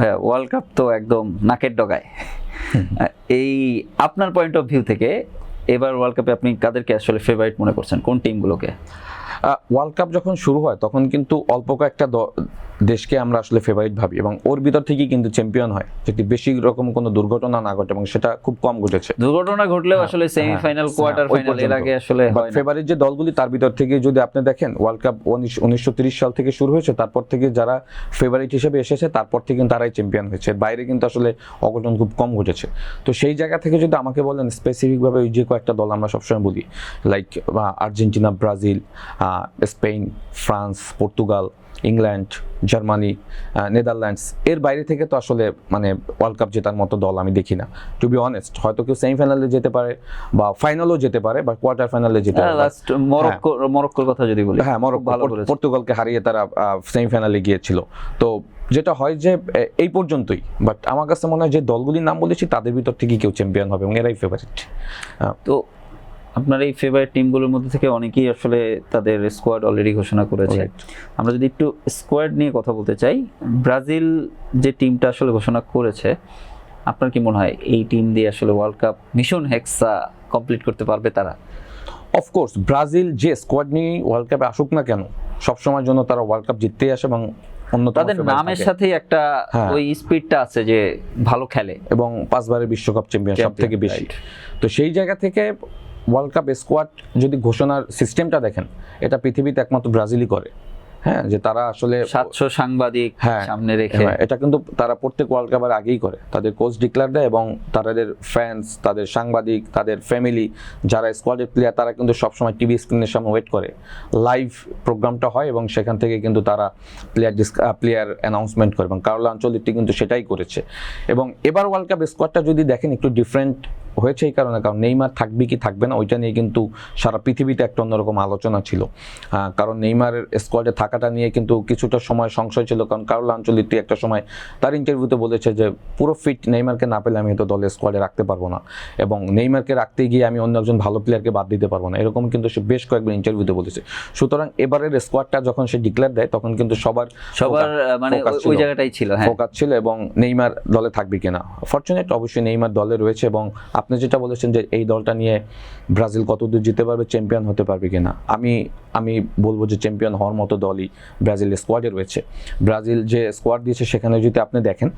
হ্যাঁ, world cup তো একদম নাকের ডগায়। এই আপনার পয়েন্ট অফ ভিউ থেকে এবার ওয়ার্ল্ড কাপে আপনি কাদেরকে আসলে ফেভারিট মনে করছেন, কোন টিমগুলোকে? ওয়ার্ল্ড কাপ যখন শুরু হয় তখন কিন্তু অল্প কয়েকটা দেশকে আমরা আসলে ফেভারিট ভাবি এবং ওর ভিতর থেকেই কিন্তু চ্যাম্পিয়ন হয়, যদি বেশি রকম কোনো দুর্ঘটনা না ঘটে, এবং সেটা খুব কম ঘটেছে। দুর্ঘটনা ঘটলেও আসলে সেমিফাইনাল, কোয়ার্টার ফাইনাল এর আগে আসলে হয় না। ফেভারিট যে দলগুলি তার ভিতর থেকে যদি আপনি দেখেন, ওয়ার্ল্ড কাপ 1930 সাল থেকে শুরু হয়েছে, তারপর থেকে যারা ফেভারিট হিসেবে এসেছে তারপর থেকে তারাই চ্যাম্পিয়ন হয়েছে, বাইরে কিন্তু আসলে অঘটন খুব কম ঘটেছে। তো সেই জায়গা থেকে যদি আমাকে বলেন স্পেসিফিকভাবে, ওই যে কয়েকটা দল আমরা সবসময় বলি, like Argentina, Brazil, Spain, France, Portugal, England, Germany, Netherlands, এর বাইরে থেকে তো আসলে মানে ওয়ার্ল্ড কাপ জেতার মতো দল আমি দেখি না, টু বি অনেস্ট। হয়তো কেউ সেমিফাইনালে যেতে পারে বা ফাইনালও যেতে পারে বা কোয়ার্টার ফাইনালে যেতে পারে। লাস্ট মরক্কোর কথা যদি বলি, হ্যাঁ, মরক্কো পর্তুগালকে হারিয়ে তারা সেমিফাইনালে গিয়েছিল। তো যেটা হয় যে এই পর্যন্তই, বাট আমার কাছে মনে হয় যে দলগুলির নাম বলেছি তাদের ভিতর থেকে কেউ চ্যাম্পিয়ন হবে এবং এরাই ফেভারিট। তো আপনার এই ফেভারিট টিমগুলোর মধ্যে থেকে অনেকেই আসলে তাদের স্কোয়াড অলরেডি ঘোষণা করেছে। আমরা যদি একটু স্কোয়াড নিয়ে কথা বলতে চাই, ব্রাজিল যে টিমটা আসলে ঘোষণা করেছে, আপনার কি মনে হয় এই টিম দিয়ে আসলে ওয়ার্ল্ড কাপ মিশন হেক্সা কমপ্লিট করতে পারবে তারা? অফকোর্স ব্রাজিল যে স্কোয়াড নিয়ে ওয়ার্ল্ড কাপে আসুক না কেন, সবসময়ের জন্য তারা ওয়ার্ল্ড কাপ জিততেই আসে এবং তাদের নামের সাথে একটা ওই স্পিডটা আছে যে ভালো খেলে এবং 5 বারের বিশ্বকাপ চ্যাম্পিয়ন সব থেকে বেশি। তো সেই জায়গা থেকে ওয়ার্ল্ড কাপ স্কোয়াড যদি ঘোষণার সিস্টেমটা দেখেন, এটা পৃথিবীতে একমাত্র ব্রাজিলই করে। হ্যাঁ, যে তারা আসলে 700 সাংবাদিক সামনে রেখে, এটা কিন্তু তারা প্রত্যেক ওয়ার্ল্ড কাপের আগেই করে। তাদের কোচ ডিক্লেয়ার দেয় এবং তাদের ফ্যান্স, তাদের সাংবাদিক, তাদের ফ্যামিলি, যারা স্কোয়াডের প্লেয়ার, তারা কিন্তু সবসময় টিভি স্ক্রিনের সামনে ওয়েট করে। লাইভ প্রোগ্রামটা হয় এবং সেখান থেকে কিন্তু তারা প্লেয়ার অ্যানাউন্সমেন্ট করে, এবং কার্লো আনচেলত্তি কিন্তু সেটাই করেছে। এবং এবার ওয়ার্ল্ড কাপ স্কোয়াডটা যদি দেখেন, একটু ডিফারেন্ট হয়েছে এই কারণে, কারণ নেইমার থাকবে কি থাকবে না ওইটা নিয়ে কিন্তু সারা পৃথিবীতে একটা অন্যরকম আলোচনা ছিল। কারণ নেইমারের স্কোয়াডে থাকাটা নিয়ে কিন্তু কিছুটা সময় সংশয় ছিল, কারণ কার্লো আনচেলত্তি একটা সময় তার ইন্টারভিউতে বলেছে যে পুরো ফিট নেইমারকে না পেলে আমি হয়তো দলের স্কোয়াডে রাখতে পারবো না, এবং নেইমারকে রাখতে গিয়ে আমি অন্য একজন ভালো প্লেয়ারকে বাদ দিতে পারবো না, এরকম কিন্তু সে বেশ কয়েকবার ইন্টারভিউতে বলেছে। সুতরাং এবারের স্কোয়াডটা যখন সে ডিক্লেয়ার দেয়, তখন কিন্তু সবার মানে ওই জায়গাটাই ছিল, ফোকাস ছিল, এবং নেইমার দলে থাকবে কিনা। ফরচুনেট অবশ্যই নেইমার দলে রয়েছে, এবং আপনি যেটা বলেছেন যে এই দলটা নিয়ে ব্রাজিল কতদূর জিতে পারবে, চ্যাম্পিয়ন হতে পারবে কিনা, আমি বলবো যে চ্যাম্পিয়ন হওয়ার মতো দলই ব্রাজিল স্কোয়াডে রয়েছে। ব্রাজিল যে স্কোয়াড দিয়েছে সেখানে যদি আপনি দেখেন,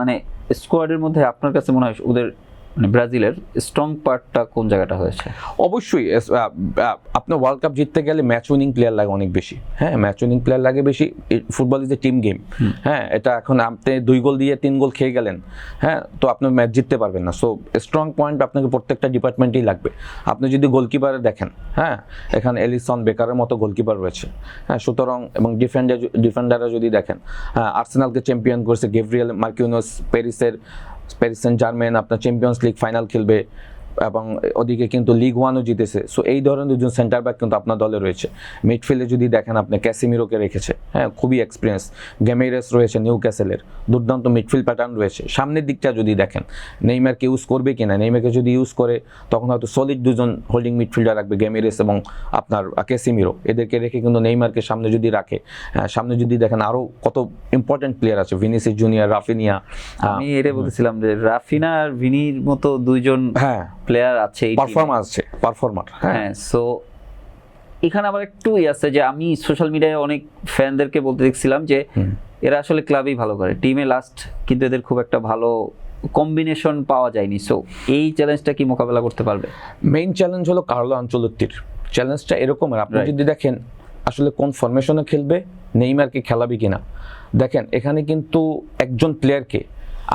মানে স্কোয়াডের মধ্যে আপনার কাছে মনে হয় ওদের মানে ব্রাজিলের স্ট্রং পার্টটা কোন জায়গাটা হয়েছে? অবশ্যই আপনার ওয়ার্ল্ড কাপ জিততে গেলে ম্যাচ উইনিং প্লেয়ার লাগে অনেক বেশি। হ্যাঁ, ম্যাচ উইনিং প্লেয়ার লাগে বেশি। Football is a team game. হ্যাঁ, এটা এখন আপনি 2 গোল দিয়ে 3 গোল খেয়ে গেলেন, হ্যাঁ, তো আপনি ম্যাচ জিততে পারবেন না। সো স্ট্রং পয়েন্ট আপনাকে প্রত্যেকটা ডিপার্টমেন্টেই লাগবে। আপনি যদি গোলকিপারে দেখেন, হ্যাঁ, এখানে এলিসন, বেকারের মতো গোলকিপার রয়েছে। হ্যাঁ, সুতরাং এবং ডিফেন্ডাররা যদি দেখেন, হ্যাঁ, আর্সেনালকে চ্যাম্পিয়ন করেছে Gabriel Marquinhos, Paris Saint German আপনার চ্যাম্পিয়ন্স লিগ ফাইনাল খেলবে, এবং ওদিকে কিন্তু লিগ 1ও জিতেছে। সো এই ধরনের দুজন সেন্টার ব্যাক কিন্তু আপনার দলে রয়েছে। মিডফিল্ডে যদি দেখেন, আপনি ক্যাসিমিরোকে রেখেছে, হ্যাঁ, খুবই এক্সপিরিয়েন্স। গেমেরেস রয়েছে নিউক্যাসেলের, দুর্দান্ত মিডফিল্ড প্যাটার্ন রয়েছে। সামনের দিকটা যদি দেখেন, নেইমারকে ইউজ করবে কিনা, নেইমারকে যদি ইউজ করে তখন হয়তো সলিড দুজন হোল্ডিং মিডফিল্ডার রাখবে, গেমেরেস এবং আপনার ক্যাসিমিরো, এদেরকে রেখে কিন্তু নেইমারকে সামনে যদি রাখে, সামনে যদি দেখেন আরও কত ইম্পর্টেন্ট প্লেয়ার আছে, ভিনিসিয়াস জুনিয়র, রাফিনিয়া। আমি এটা বলতেছিলাম যে রাফিনা আর ভিনির মতো দুইজন প্লেয়ার আছে, পারফর্মার। হ্যাঁ, সো এখানে আবার একটু আছে যে আমি সোশ্যাল মিডিয়ায় অনেক ফ্যানদেরকে বলতে দেখছিলাম যে এরা আসলে ক্লাবেই ভালো করে, টিমে লাস্ট কিন্তু এদের খুব একটা ভালো কম্বিনেশন পাওয়া যায়নি। সো এই চ্যালেঞ্জটা কি মোকাবেলা করতে পারবে? মেইন চ্যালেঞ্জ হলো কার্লো আনচেলত্তির চ্যালেঞ্জটা এরকম। আপনি যদি দেখেন আসলে কোন ফরমেশনে খেলবে, নেইমারকে খেলাবে কিনা। দেখেন এখানে কিন্তু একজন প্লেয়ারকে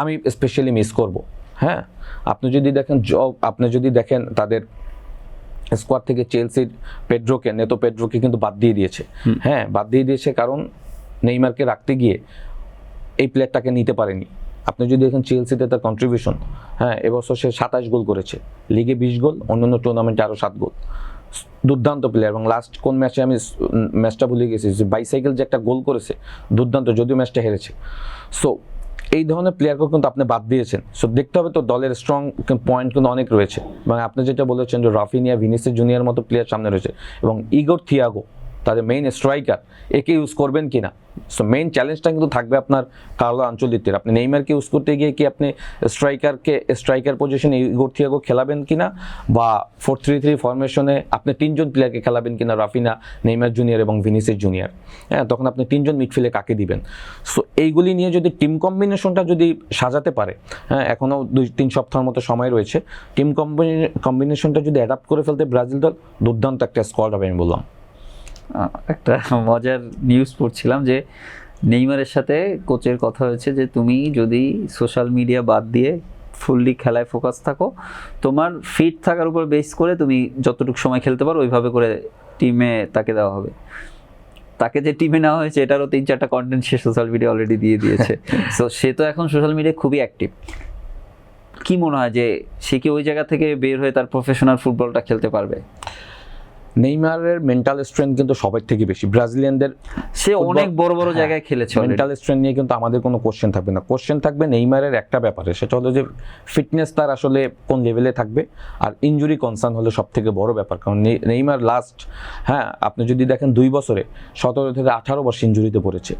আমি স্পেশালি মিস করব। হ্যাঁ, আপনি যদি দেখেন তাদের স্কোয়াড থেকে চেলসির নেতো পেড্রোকে কিন্তু বাদ দিয়ে দিয়েছে। হ্যাঁ, বাদ দিয়ে দিয়েছে কারণ নেইমারকে রাখতে গিয়ে এই প্লেয়ারটাকে নিতে পারেনি। আপনি যদি দেখেন চেলসিতে তার কন্ট্রিবিউশন, হ্যাঁ, এবছর সে 27 গোল করেছে, লিগে 20 গোল, অন্যান্য টুর্নামেন্টে আরও 7 গোল। দুর্দান্ত প্লেয়ার। এবং লাস্ট কোন ম্যাচে আমি ম্যাচটা ভুলে গেছি, যে বাইসাইকেল যে একটা গোল করেছে, দুর্দান্ত, যদিও ম্যাচটা হেরেছে। সো এই ধরনের প্লেয়ারকেও কিন্তু আপনি বাদ দিয়েছেন। সো দেখতে হবে তো দলের স্ট্রং পয়েন্ট কিন্তু অনেক রয়েছে, এবং আপনি যেটা বলেছেন যে রাফিনিয়া, ভিনিসিয়াস জুনিয়র মতো প্লেয়ার সামনে রয়েছে, এবং ইগোর থিয়াগো তাদের মেইন স্ট্রাইকার, একে ইউজ করবেন কিনা। সো মেইন চ্যালেঞ্জটা কিন্তু থাকবে আপনার কার্লো আনচেলত্তির। আপনি নেইমারকে ইউজ করতে গিয়ে কি আপনি স্ট্রাইকার পজিশনে ইগোর থিয়াগো খেলাবেন কিনা, বা 4-3-3 ফরমেশনে আপনি 3জন প্লেয়ারকে খেলাবেন কিনা, রাফিনা, নেইমার জুনিয়র এবং ভিনিসিয়াস জুনিয়র। হ্যাঁ, তখন আপনি 3জন মিডফিল্ডে কাকে দিবেন। সো এইগুলি নিয়ে যদি টিম কম্বিনেশনটা যদি সাজাতে পারে, হ্যাঁ এখনও 2-3 সপ্তাহের মতো সময় রয়েছে, টিম কম্বিনেশনটা যদি অ্যাডাপ্ট করে ফেলতে ব্রাজিল দল দুর্দান্ত একটা স্কোয়াড হবে আমি বললাম। একটা মজার নিউজ পড়ছিলাম যে নেইমারের সাথে কোচের কথা হয়েছে যে তুমি যদি সোশ্যাল মিডিয়া বাদ দিয়ে ফুললি খেলায় ফোকাস থাকো, তোমার ফিট থাকার উপর বেস করে তুমি যতটুকু সময় খেলতে পারো ওইভাবে করে টিমে তাকে দেওয়া হবে। তাকে যে টিমে নেওয়া হয়েছে এটারও 3-4টা কন্টেন্ট সে সোশ্যাল মিডিয়া অলরেডি দিয়ে দিয়েছে। সো সে তো এখন সোশ্যাল মিডিয়ায় খুবই অ্যাক্টিভ। কি মনে হয় যে সে কি ওই জায়গা থেকে বের হয়ে তার প্রফেশনাল ফুটবলটা খেলতে পারবে? নেইমারের মেন্টাল স্ট্রেংথ কিন্তু সবার থেকে বেশি। ব্রাজিলিয়ানদের সে অনেক বড় বড় জায়গায় খেলেছে। মেন্টাল স্ট্রেংথ নিয়ে কিন্তু আমাদের কোনো কোশ্চেন থাকবে না। কোশ্চেন থাকবে নেইমারের একটা ব্যাপারে, সেটা হলো যে ফিটনেস তার আসলে কোন লেভেলে থাকবে, আর ইনজুরি কনসার্ন হলো সব থেকে বড় ব্যাপার। কারণ নেইমার লাস্ট, হ্যাঁ আপনি যদি দেখেন 2 বছরে 17 থেকে 18 বছর ইনজুরিতে পড়েছে।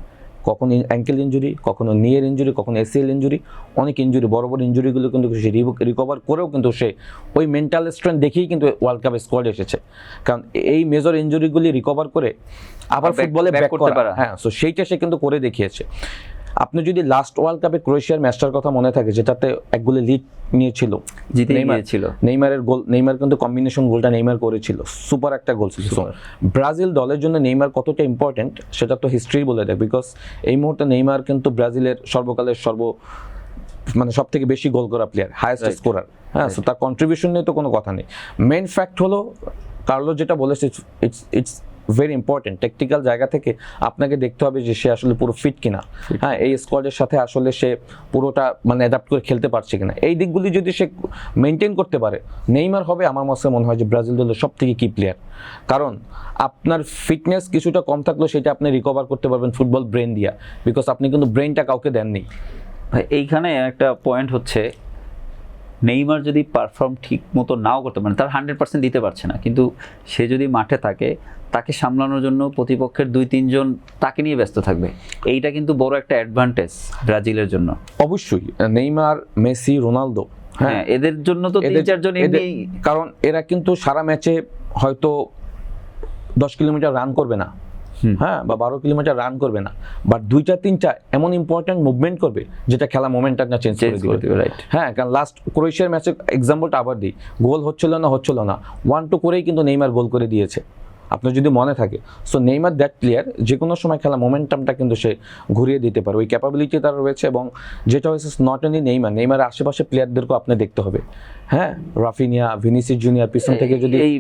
কখনো অ্যাঙ্কেল ইনজুরি, কখনো নিয়ের ইনজুরি, কখনো এসিএল ইনজুরি, অনেক ইনজুরি, বড় বড় ইনজুরিগুলো কিন্তু সে রিকভার করেও কিন্তু সে ওই মেন্টাল স্ট্রেংথ দেখেই কিন্তু ওয়ার্ল্ড কাপে স্কোয়াডে এসেছে। কারণ এই মেজর ইনজুরিগুলি রিকভার করে আবার ফুটবলে ব্যাক করতে পারে, হ্যাঁ সো সেইটা সে কিন্তু করে দেখিয়েছে। আপনি যদি লাস্ট ওয়ার্ল্ড কাপে ক্রোয়েশিয়ার ম্যাচটার কথা মনে থাকে, যেটাতে এক গোলে লিড নিয়েছিল, নেইমার কিন্তু কম্বিনেশন গোলটা নেইমার করেছিল, সুপার একটা গোল ছিল। ব্রাজিল দলের জন্য নেইমার কতটা ইম্পর্টেন্ট সেটা তো হিস্ট্রি বলে দেয়, বিকজ এই মুহূর্তে নেইমার কিন্তু ব্রাজিলের সর্বকালের মানে সব থেকে বেশি গোল করা প্লেয়ার, হাইয়েস্ট স্কোরার। হ্যাঁ, সো তার কন্ট্রিবিউশন নিয়ে তো কোনো কথা নেই। মেইন ফ্যাক্ট হলো কার্লো যেটা বলেছে, ইটস ভেরি ইম্পর্টেন্ট। টেকনিক্যাল জায়গা থেকে আপনাকে দেখতে হবে যে সে আসলে পুরো ফিট কিনা, হ্যাঁ এই স্কোয়াডের সাথে আসলে সে পুরোটা মানে অ্যাডাপ্ট করে খেলতে পারছে কিনা। এই দিকগুলি যদি সে মেনটেন করতে পারে, নেইমার হবে আমার মনে হয় যে ব্রাজিল দলের সব থেকে কি প্লেয়ার। কারণ আপনার ফিটনেস কিছুটা কম থাকলেও সেটা আপনি রিকভার করতে পারবেন ফুটবল ব্রেন দিয়া, বিকজ আপনি কিন্তু ব্রেনটা কাউকে দেননি। এইখানে একটা পয়েন্ট হচ্ছে, নেইমার যদি পারফর্ম ঠিক মতো নাও করতে পারে, তার 100% দিতে পারছে না, কিন্তু সে যদি মাঠে থাকে তাকে সামলানোর জন্য প্রতিপক্ষের 2-3 জন তাকে নিয়ে ব্যস্ত থাকবে। এইটা কিন্তু বড় একটা অ্যাডভান্টেজ ব্রাজিলের জন্য। অবশ্যই নেইমার, মেসি, রোনালদো, হ্যাঁ এদের জন্য তো 3-4 জন এমনি, কারণ এরা কিন্তু সারা ম্যাচে হয়তো 10 কিলোমিটার রান করবে না, হ্যাঁ বা 12 কিলোমিটার রান করবে না, বাট 2-3টা এমন ইম্পর্টেন্ট মুভমেন্ট করবে যেটা খেলা মোমেন্টটা চেঞ্জ করে দিবে। রাইট, হ্যাঁ কারণ লাস্ট ক্রোয়েশিয়ার ম্যাচে এক্সাম্পলটা আবার দিই, গোল হচ্ছিল না 1-2 করেই কিন্তু নেইমার গোল করে দিয়েছে, আপনার যদি মনে থাকে। সো নেইমার দ্যাট প্লেয়ার, যে কোনো সময় খেলা মোমেন্টামটা কিন্তু সে ঘুরিয়ে দিতে পারে, ওই ক্যাপাবিলিটি তার রয়েছে। এবং যেটা হয়েছে নট অনলি নেইমারের আশেপাশে প্লেয়ারদেরকেও আপনি দেখতে হবে, হ্যাঁ রাফিনিয়া, ভিনিসিয়াস জুনিয়র পিছন থেকে যদি এই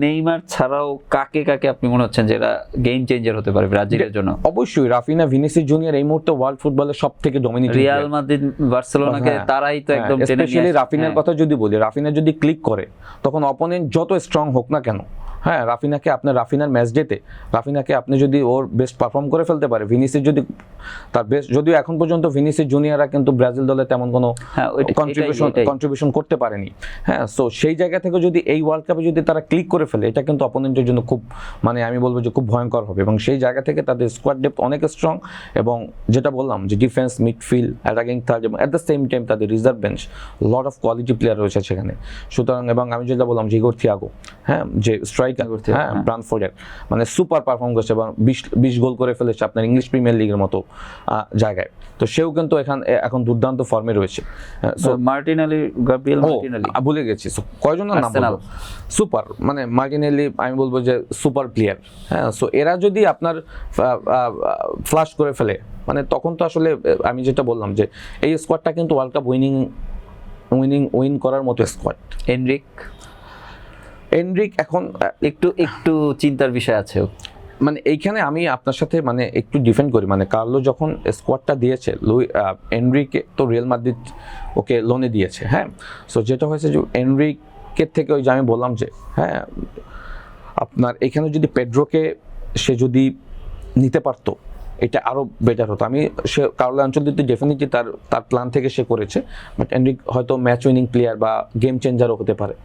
নেইমার ছাড়াও কাকে আপনি মনে হচ্ছেন যে এরা গেম চেঞ্জার হতে পারে ব্রাজিলের জন্য? অবশ্যই রাফিনা, ভিনিসিয়াস জুনিয়র এই মুহূর্তে ওয়ার্ল্ড ফুটবলের সব থেকে ডমিনেটিং। রিয়াল মাদ্রিদ, বার্সেলোনাকে তারাই তো একদম টেনে নিয়ে আসে। স্পেশালি রাফিনার কথা যদি বলি, রাফিনা যদি ক্লিক করে তখন অপোনেন্ট যত স্ট্রং হোক না কেন, হ্যাঁ রাফিনার ম্যাচ ডেতে রাফিনাকে আপনি যদি ওর বেস্ট পারফর্ম করে ফেলতে পারে, ভিনিসিয়াস যদি তার বেস্ট, যদিও এখন পর্যন্ত ভিনিসিয়াস জুনিয়ররা কিন্তু ব্রাজিল দলে তেমন কোনো কন্ট্রিবিউশন করতে পারেনি, হ্যাঁ সো সেই জায়গা থেকে যদি এই ওয়ার্ল্ড কাপে যদি তারা ক্লিক করে ফেলে, এটা কিন্তু অপোনেন্টের জন্য খুব মানে আমি বলবো যে খুব ভয়ঙ্কর হবে। এবং সেই জায়গা থেকে তাদের স্কোয়াড ডেপথ অনেক স্ট্রং, এবং যেটা বললাম যে ডিফেন্স, মিডফিল্ড, অ্যাটাকিং থার্ড, এবং অ্যাট দ্য সেম টাইম তাদের reserve bench lot of quality player রয়েছে সেখানে। সুতরাং এবং আমি যেটা বললাম যে ইগোর থিয়াগো, হ্যাঁ যে স্ট্রাইকার, হ্যাঁ ব্রানফোর্ডের মানে সুপার পারফর্ম করছে এবং 20 গোল করে ফেলেছে আপনার ইংলিশ প্রিমিয়ার লিগের মতো জায়গায়। তো সেও কিন্তু এখন দুর্দান্ত ফর্মে রয়েছে। মার্টিনেলি, গাব্রিয়েল মার্টিনেলি ভুলে গেছি, কয়জনের নাম বলবো, সুপার মানে মার্টিনেলি আমি বলবো যে সুপার প্লেয়ার, হ্যাঁ সো এরা যদি আপনার ফ্লাশ করে ফেলে মানে তখন তো আসলে আমি যেটা বললাম যে এই স্কোয়াডটা কিন্তু ওয়ার্ল্ড কাপ উইন করার মতো স্কোয়াড। এনরিক এখন একটু চিন্তার বিষয় আছে, মানে এইখানে আমি আপনার সাথে মানে একটু ডিফেন্ড করি। মানে কার্লো যখন স্কোয়াডটা দিয়েছে, এনরিকে তো রিয়াল মাদ্রিদ ওকে লোনে দিয়েছে, হ্যাঁ সো যেটা হয়েছে যে এনরিকের থেকে ওই যে আমি বললাম যে হ্যাঁ আপনার এখানে যদি পেড্রোকে সে যদি নিতে পারতো এটা আরও বেটার হতো। সে কার্লো আনচেলত্তি ডেফিনেটলি তার প্ল্যান থেকে সে করেছে, বাট এনরিক হয়তো ম্যাচ উইনিং প্লেয়ার বা গেম চেঞ্জারও হতে পারে,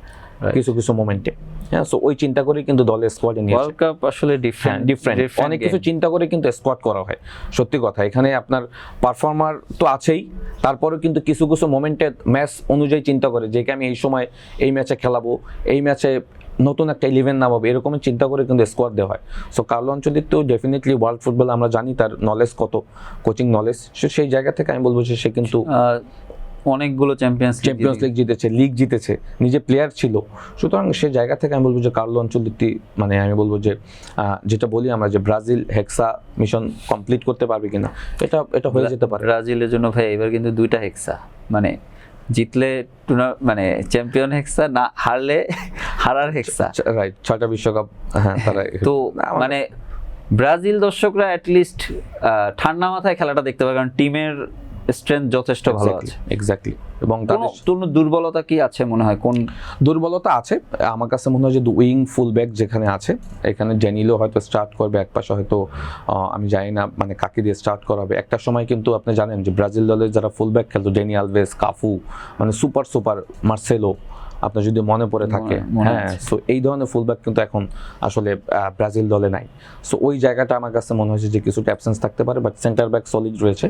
কিছু কিছু মোমেন্টে। হ্যাঁ, সো ওই চিন্তা করে কিন্তু দলের স্কোয়াডে নিয়েছে। ওয়ার্ল্ড কাপ আসলে ডিফারেন্ট অনেক কিছু চিন্তা করে কিন্তু স্কোয়াড করা হয়, সত্যি কথা। এখানে আপনার পারফর্মার তো আছেই, তারপরেও কিন্তু কিছু কিছু মোমেন্টে ম্যাচ অনুযায়ী চিন্তা করে যে আমি এই সময় এই ম্যাচে খেলাবো, এই ম্যাচে নতুন একটা 11 নামাবো, এরকমই চিন্তা করে কিন্তু স্কোয়াড দেওয়া হয়। সো কার্লো আনচেলত্তি তো ডেফিনেটলি ওয়ার্ল্ড ফুটবল আমরা জানি তার নলেজ কত, কোচিং নলেজ, সেই জায়গা থেকে আমি বলবো যে সে কিন্তু অনেকগুলো চ্যাম্পিয়ন্স লিগ জিতেছে, লিগ জিতেছে, নিজে প্লেয়ার ছিল। সুতরাং সেই জায়গা থেকে আমি বলবো যে কার্লো আনচেলত্তি, মানে আমি বলবো যে যেটা বলি আমরা যে ব্রাজিল হেক্সা মিশন কমপ্লিট করতে পারবে কিনা, এটা হয়ে যেতে পারে। ব্রাজিলের জন্য ভাই এবার কিন্তু 2টা হেক্সা, মানে জিতলে মানে চ্যাম্পিয়ন হেক্সা, না হারলে হারার হেক্সা, রাইট, 6টা বিশ্বকাপ। হ্যাঁ, তারা তো মানে ব্রাজিল দর্শকরা অ্যাটলিস্ট ঠান্ডা মাথায় খেলাটা দেখতে পারে, কারণ টিমের স্ট্রেংথ যথেষ্ট ভালো আছে। এক্স্যাক্টলি। এবং কোনো দুর্বলতা কি আছে মনে হয়? কোন দুর্বলতা আছে আমার কাছে মনে হয় যে উইং ফুল ব্যাক যেখানে আছে, এখানে ড্যানিলো হয়তো স্টার্ট করবে, এক পাশে হয়তো আমি জানি না মানে কাকে দিয়ে স্টার্ট করাবে। একটা সময় কিন্তু আপনি জানেন যে ব্রাজিল দলের যারা ফুল ব্যাক খেলতো, ড্যানি আলভেস, কাফু, মানে সুপার মার্সেলো, আপনার যদি মনে পড়ে থাকে। হ্যাঁ, সো এই ধরনের ফুলব্যাক কিন্তু এখন আসলে ব্রাজিল দলে নাই। সো ওই জায়গাটা আমার কাছে মনে হয়েছে যে কিছুটা অ্যাবসেন্স থাকতে পারে, বাট সেন্টার ব্যাক সলিড রয়েছে।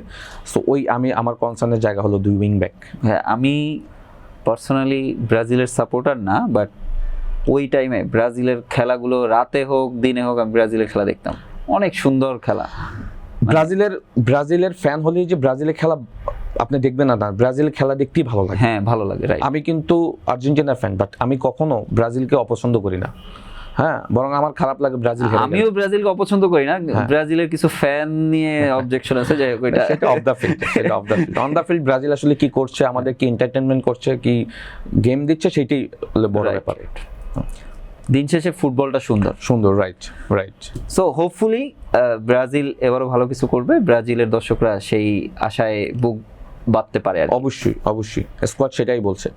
সো ওই আমার কনসার্নের জায়গা হলো 2 উইং ব্যাক। হ্যাঁ, আমি পার্সোনালি ব্রাজিলের সাপোর্টার না, বাট ওই টাইমে ব্রাজিলের খেলাগুলো রাতে হোক দিনে হোক আমি ব্রাজিলের খেলা দেখতাম, অনেক সুন্দর খেলা। ব্রাজিলের ফ্যান হলেই যে ব্রাজিলের খেলা আপনি দেখবেন না, ব্রাজিল খেলা দেখতেই ভালো লাগে। হ্যাঁ, ভালো লাগে, রাইট। আমি কিন্তু আর্জেন্টিনার ফ্যান, বাট আমি কখনো ব্রাজিলকে অপছন্দ করি না। হ্যাঁ, বরং আমার খারাপ লাগে ব্রাজিল হেরে গেলে। আমিও ব্রাজিলকে অপছন্দ করি না, ব্রাজিলের কিছু ফ্যান নিয়ে অবজেকশন আছে, যাই হোক সেটা of the field, on the field Brazil আসলে কি করছে, আমাদের কি এন্টারটেইনমেন্ট করছে, কি গেম দিচ্ছে, সেটাই বড় ব্যাপার। দিন শেষে ফুটবলটা সুন্দর, রাইট। সো হোপফুলি ব্রাজিল এবারও ভালো কিছু করবে, ব্রাজিলের দর্শকরা সেই আশায় বুক বাঁধতে পারে। অবশ্যই স্কোয়াড সেটাই বলছে।